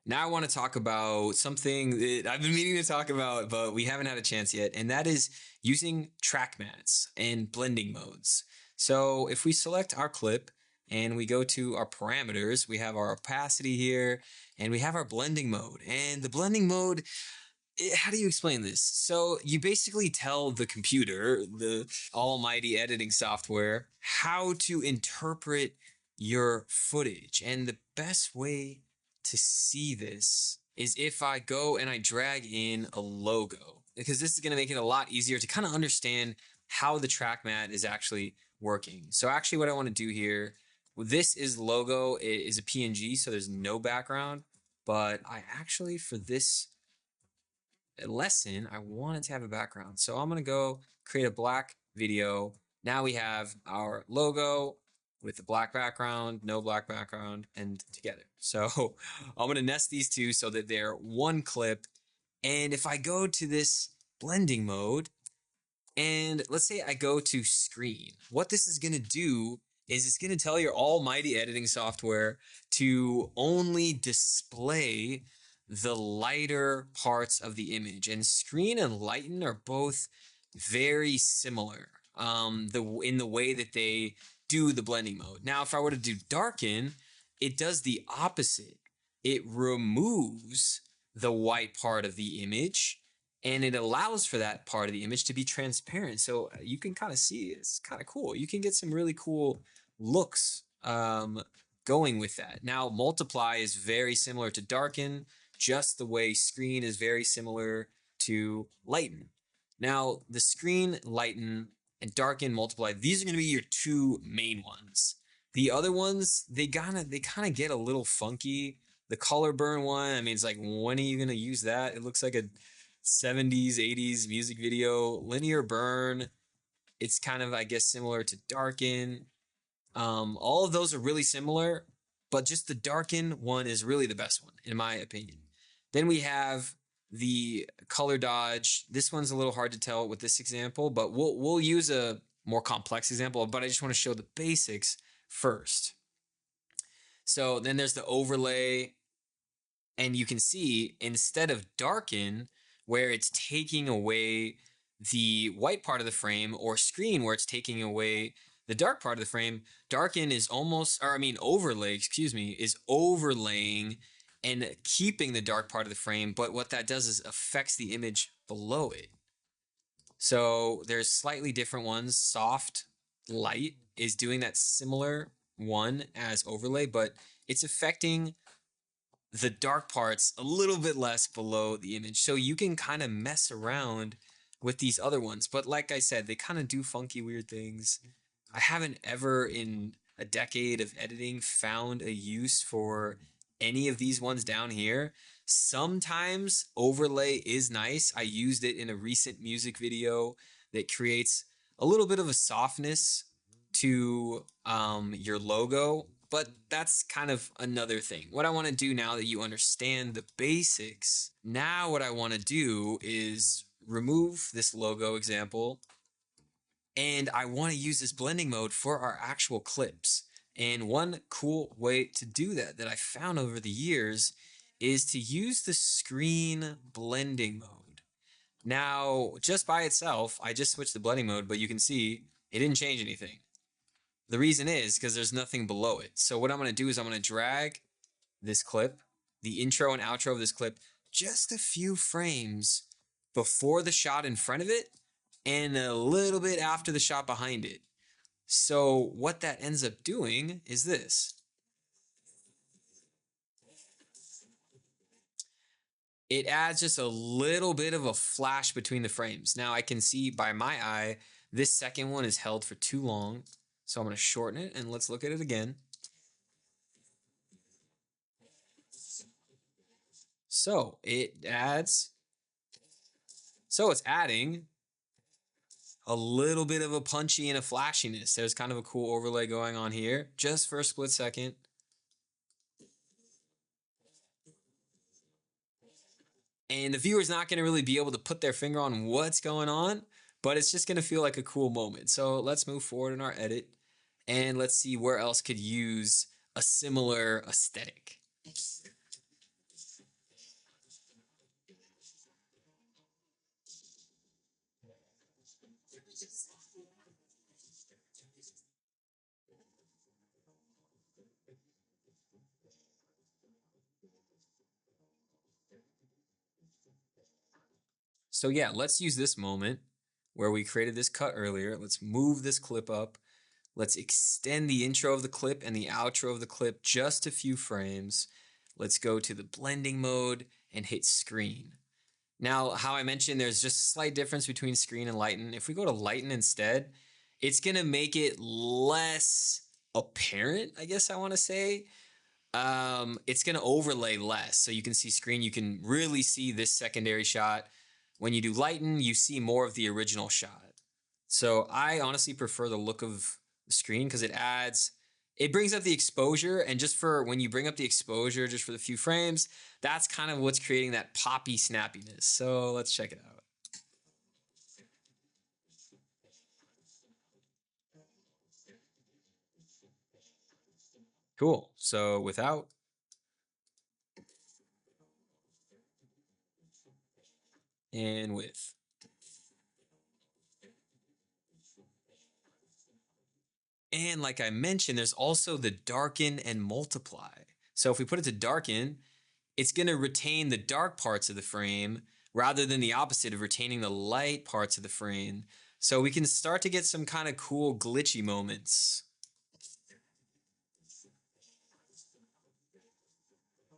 Now I want to talk about something that I've been meaning to talk about, but we haven't had a chance yet, and that is using track mats and blending modes. So if we select our clip and we go to our parameters, we have our opacity here, and we have our blending mode. And the blending mode, how do you explain this? So you basically tell the computer, the almighty editing software, how to interpret your footage. And the best way to see this is if I go and I drag in a logo, because this is going to make it a lot easier to kind of understand how the track mat is actually working. So actually what I want to do here, this is logo, it is a PNG, so there's no background, but I actually, for this lesson, I wanted to have a background. So I'm going to go create a black video. Now we have our logo with the black background, no black background, and together. So I'm going to nest these two so that they're one clip. And if I go to this blending mode, and let's say I go to screen, what this is going to do is it's going to tell your almighty editing software to only display the lighter parts of the image. And screen and lighten are both very similar in the way that they do the blending mode. Now, if I were to do darken, it does the opposite. It removes the white part of the image and it allows for that part of the image to be transparent. So you can kind of see it's kind of cool. You can get some really cool looks going with that. Now, multiply is very similar to darken, just the way screen is very similar to lighten. Now, the screen, lighten, and darken, multiply, these are going to be your two main ones. The other ones, they kind of get a little funky. The color burn one, I mean, it's like, when are you going to use that? It looks like a 70s, 80s music video. Linear burn, it's kind of, I guess, similar to darken. All of those are really similar, but just the darken one is really the best one, in my opinion. Then we have the color dodge. This one's a little hard to tell with this example, but we'll use a more complex example, but I just want to show the basics first. So then there's the overlay, and you can see instead of darken, where it's taking away the white part of the frame, or screen where it's taking away the dark part of the frame, darken is overlay, excuse me, is overlaying and keeping the dark part of the frame. But what that does is affects the image below it. So there's slightly different ones. Soft light is doing that similar one as overlay, but it's affecting the dark parts a little bit less below the image. So you can kind of mess around with these other ones. But like I said, they kind of do funky, weird things. I haven't ever in a decade of editing found a use for any of these ones down here. Sometimes overlay is nice. I used it in a recent music video that creates a little bit of a softness to your logo, but that's kind of another thing. What I want to do now that you understand the basics, now what I want to do is remove this logo example, and I want to use this blending mode for our actual clips. And one cool way to do that I found over the years is to use the screen blending mode. Now, just by itself, I just switched the blending mode, but you can see it didn't change anything. The reason is because there's nothing below it. So what I'm going to do is I'm going to drag this clip, the intro and outro of this clip, just a few frames before the shot in front of it and a little bit after the shot behind it. So what that ends up doing is this. It adds just a little bit of a flash between the frames. Now I can see by my eye, this second one is held for too long. So I'm going to shorten it and let's look at it again. So it adds, so it's adding a little bit of a punchy and a flashiness. There's kind of a cool overlay going on here just for a split second. And the viewer's not going to really be able to put their finger on what's going on, but it's just going to feel like a cool moment. So let's move forward in our edit and let's see where else could use a similar aesthetic. So yeah, let's use this moment where we created this cut earlier. Let's move this clip up. Let's extend the intro of the clip and the outro of the clip just a few frames. Let's go to the blending mode and hit screen. Now, how I mentioned, there's just a slight difference between screen and lighten. If we go to lighten instead, it's going to make it less apparent, I guess I want to say. It's going to overlay less. So you can see screen, you can really see this secondary shot. When you do lighten, you see more of the original shot. So I honestly prefer the look of the screen because it brings up the exposure. And just for when you bring up the exposure, just for the few frames, that's kind of what's creating that poppy snappiness. So let's check it out. Cool. So without, and with. And like I mentioned, there's also the darken and multiply. So if we put it to darken, it's going to retain the dark parts of the frame rather than the opposite of retaining the light parts of the frame. So we can start to get some kind of cool glitchy moments.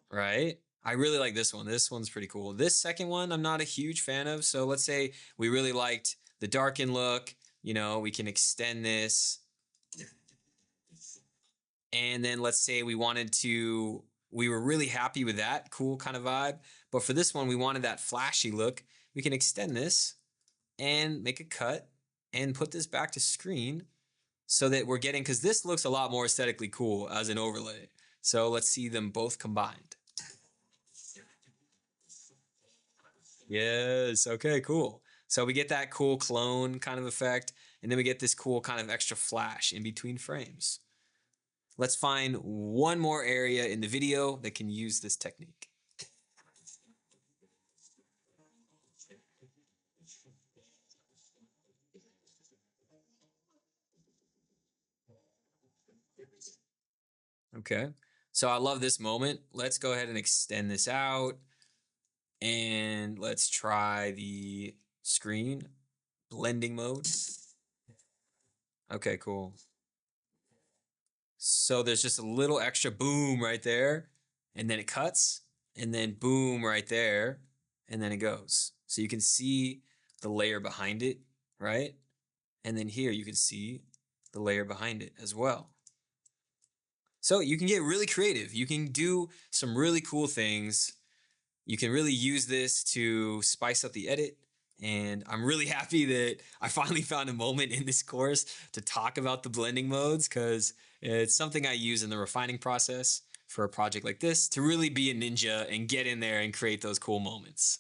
Right? I really like this one. This one's pretty cool. This second one, I'm not a huge fan of. So let's say we really liked the darken look. We can extend this. And then let's say we were really happy with that cool kind of vibe. But for this one, we wanted that flashy look. We can extend this and make a cut and put this back to screen so that we're getting, because this looks a lot more aesthetically cool as an overlay. So let's see them both combined. Yes. Okay, cool. So we get that cool clone kind of effect, and then we get this cool kind of extra flash in between frames. Let's find one more area in the video that can use this technique. Okay. So I love this moment. Let's go ahead and extend this out. And let's try the screen blending mode. Okay, cool. So there's just a little extra boom right there, and then it cuts, and then boom right there, and then it goes. So you can see the layer behind it, right? And then here you can see the layer behind it as well. So you can get really creative. You can do some really cool things. You can really use this to spice up the edit. And I'm really happy that I finally found a moment in this course to talk about the blending modes because it's something I use in the refining process for a project like this to really be a ninja and get in there and create those cool moments.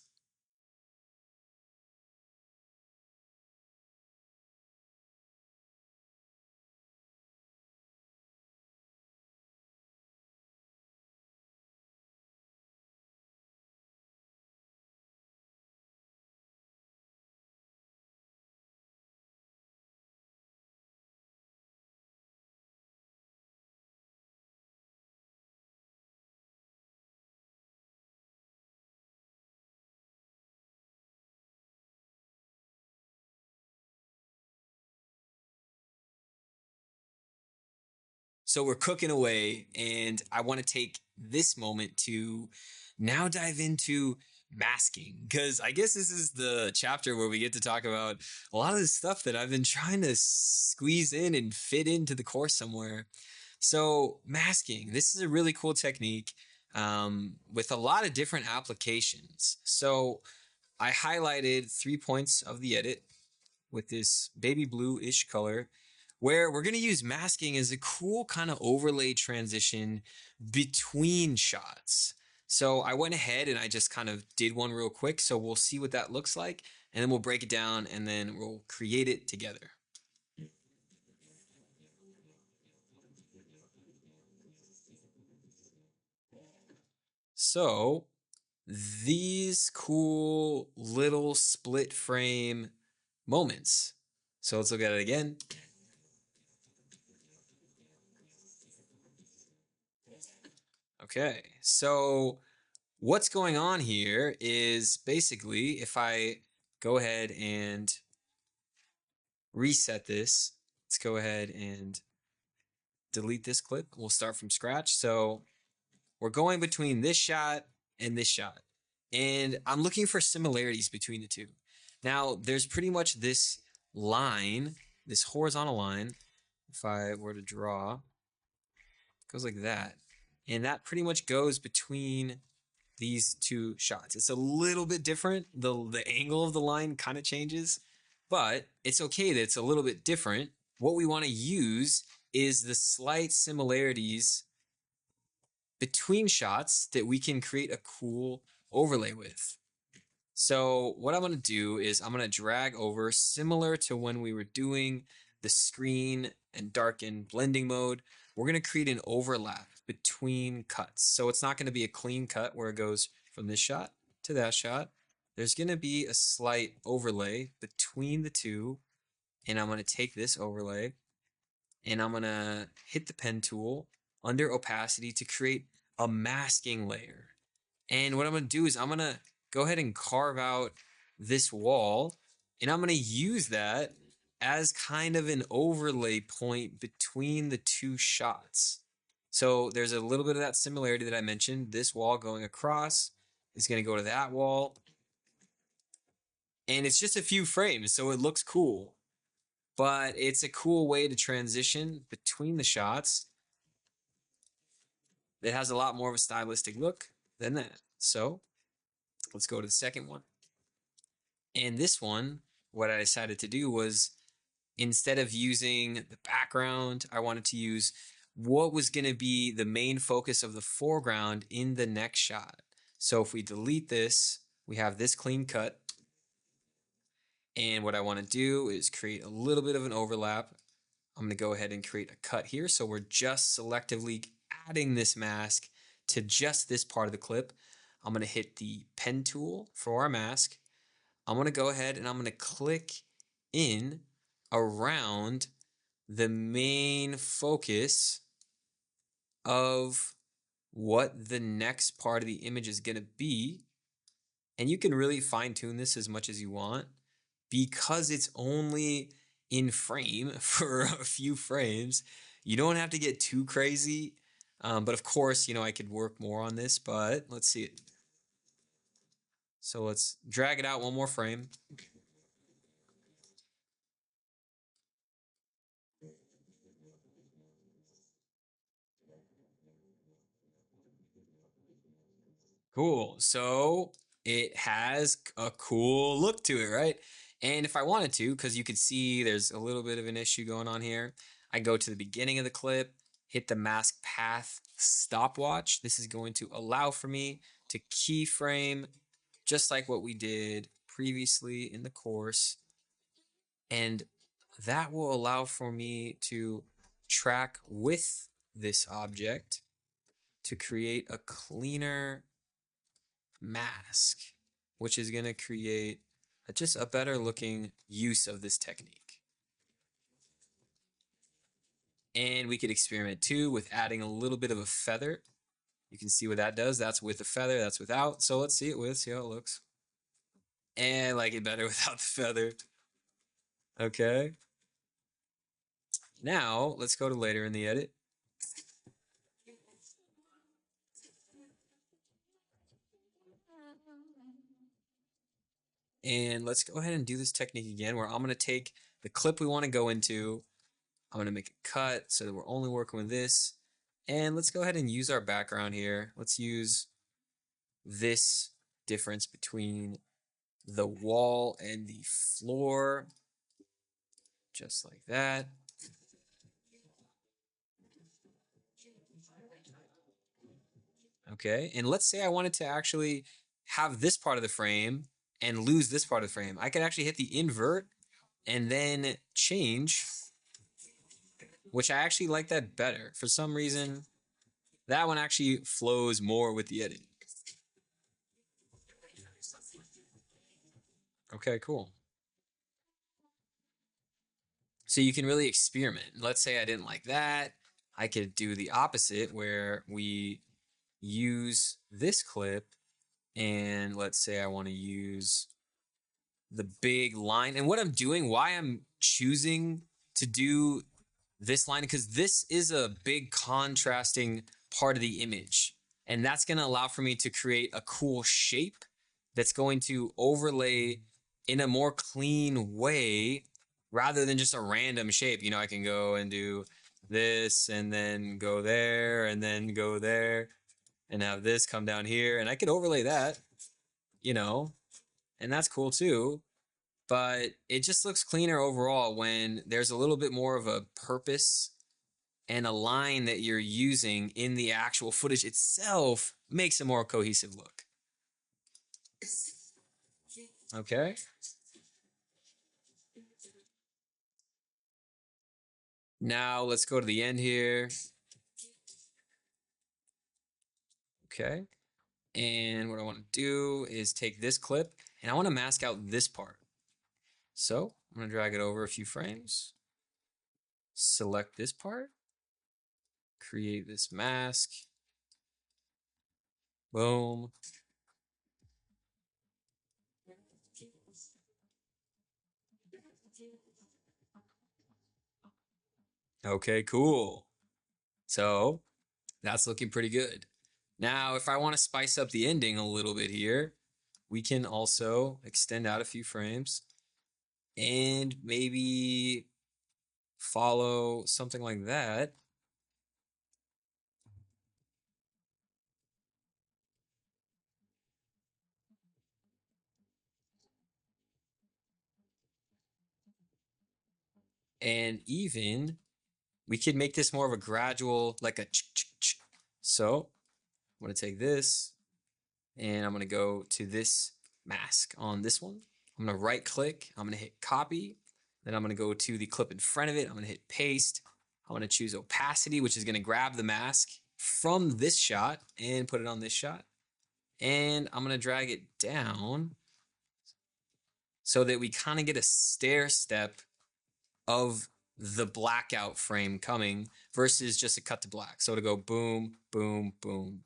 So we're cooking away, and I want to take this moment to now dive into masking because I guess this is the chapter where we get to talk about a lot of the stuff that I've been trying to squeeze in and fit into the course somewhere. So, masking, this is a really cool technique with a lot of different applications. So, I highlighted 3 points of the edit with this baby blue-ish color where we're going to use masking as a cool kind of overlay transition between shots. So I went ahead and I just kind of did one real quick. So we'll see what that looks like and then we'll break it down and then we'll create it together. So these cool little split frame moments. So let's look at it again. Okay, so what's going on here is basically if I go ahead and reset this. Let's go ahead and delete this clip. We'll start from scratch. So we're going between this shot and this shot. And I'm looking for similarities between the two. Now, there's pretty much this line, this horizontal line. If I were to draw, it goes like that. And that pretty much goes between these two shots. It's a little bit different. The angle of the line kind of changes, but it's okay that it's a little bit different. What we want to use is the slight similarities between shots that we can create a cool overlay with. So what I'm going to do is I'm going to drag over, similar to when we were doing the screen and darken blending mode. We're going to create an overlap between cuts. So it's not going to be a clean cut where it goes from this shot to that shot. There's going to be a slight overlay between the two. And I'm going to take this overlay and I'm going to hit the pen tool under opacity to create a masking layer. And what I'm going to do is I'm going to go ahead and carve out this wall, and I'm going to use that as kind of an overlay point between the two shots. So there's a little bit of that similarity that I mentioned. This wall going across is going to go to that wall. And it's just a few frames, so it looks cool. But it's a cool way to transition between the shots. It has a lot more of a stylistic look than that. So let's go to the second one. And this one, what I decided to do was, instead of using the background, I wanted to use what was going to be the main focus of the foreground in the next shot. So if we delete this, we have this clean cut. And what I want to do is create a little bit of an overlap. I'm going to go ahead and create a cut here. So we're just selectively adding this mask to just this part of the clip. I'm going to hit the pen tool for our mask. I'm going to go ahead and I'm going to click in around the main focus of what the next part of the image is going to be. And you can really fine tune this as much as you want because it's only in frame for a few frames. You don't have to get too crazy. But of course, I could work more on this, but let's see it. So let's drag it out one more frame. Cool. So it has a cool look to it, right? And if I wanted to, because you could see there's a little bit of an issue going on here, I go to the beginning of the clip, hit the mask path stopwatch. This is going to allow for me to keyframe just like what we did previously in the course. And that will allow for me to track with this object to create a cleaner mask, which is going to create just a better looking use of this technique. And we could experiment too with adding a little bit of a feather. You can see what that does. That's with a feather, that's without. So let's see it with, see how it looks. And I like it better without the feather. Okay. Now let's go to later in the edit. And let's go ahead and do this technique again where I'm going to take the clip we want to go into. I'm going to make a cut so that we're only working with this. And let's go ahead and use our background here. Let's use this difference between the wall and the floor. Just like that. Okay, and let's say I wanted to actually have this part of the frame and lose this part of the frame. I could actually hit the invert and then change, which I actually like that better. For some reason, that one actually flows more with the edit. Okay, cool. So you can really experiment. Let's say I didn't like that. I could do the opposite where we use this clip and let's say I want to use the big line. And what I'm doing, why I'm choosing to do this line, because this is a big contrasting part of the image. And that's going to allow for me to create a cool shape that's going to overlay in a more clean way rather than just a random shape. You know, I can go and do this and then go there and then go there and have this come down here. And I could overlay that, you know, and that's cool too. But it just looks cleaner overall when there's a little bit more of a purpose and a line that you're using in the actual footage itself makes a more cohesive look. Okay. Now let's go to the end here. Okay. And what I want to do is take this clip and I want to mask out this part. So I'm going to drag it over a few frames. Select this part. Create this mask. Boom. Okay, cool. So that's looking pretty good. Now, if I want to spice up the ending a little bit here, we can also extend out a few frames and maybe follow something like that. And even we could make this more of a gradual, like a ch. So I'm going to take this and I'm going to go to this mask on this one. I'm going to right click. I'm going to hit copy. Then I'm going to go to the clip in front of it. I'm going to hit paste. I'm going to choose opacity, which is going to grab the mask from this shot and put it on this shot. And I'm going to drag it down so that we kind of get a stair step of the blackout frame coming versus just a cut to black. So to go boom, boom, boom.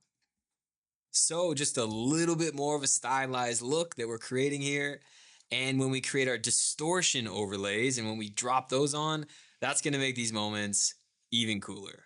So just a little bit more of a stylized look that we're creating here. And when we create our distortion overlays and when we drop those on, that's going to make these moments even cooler.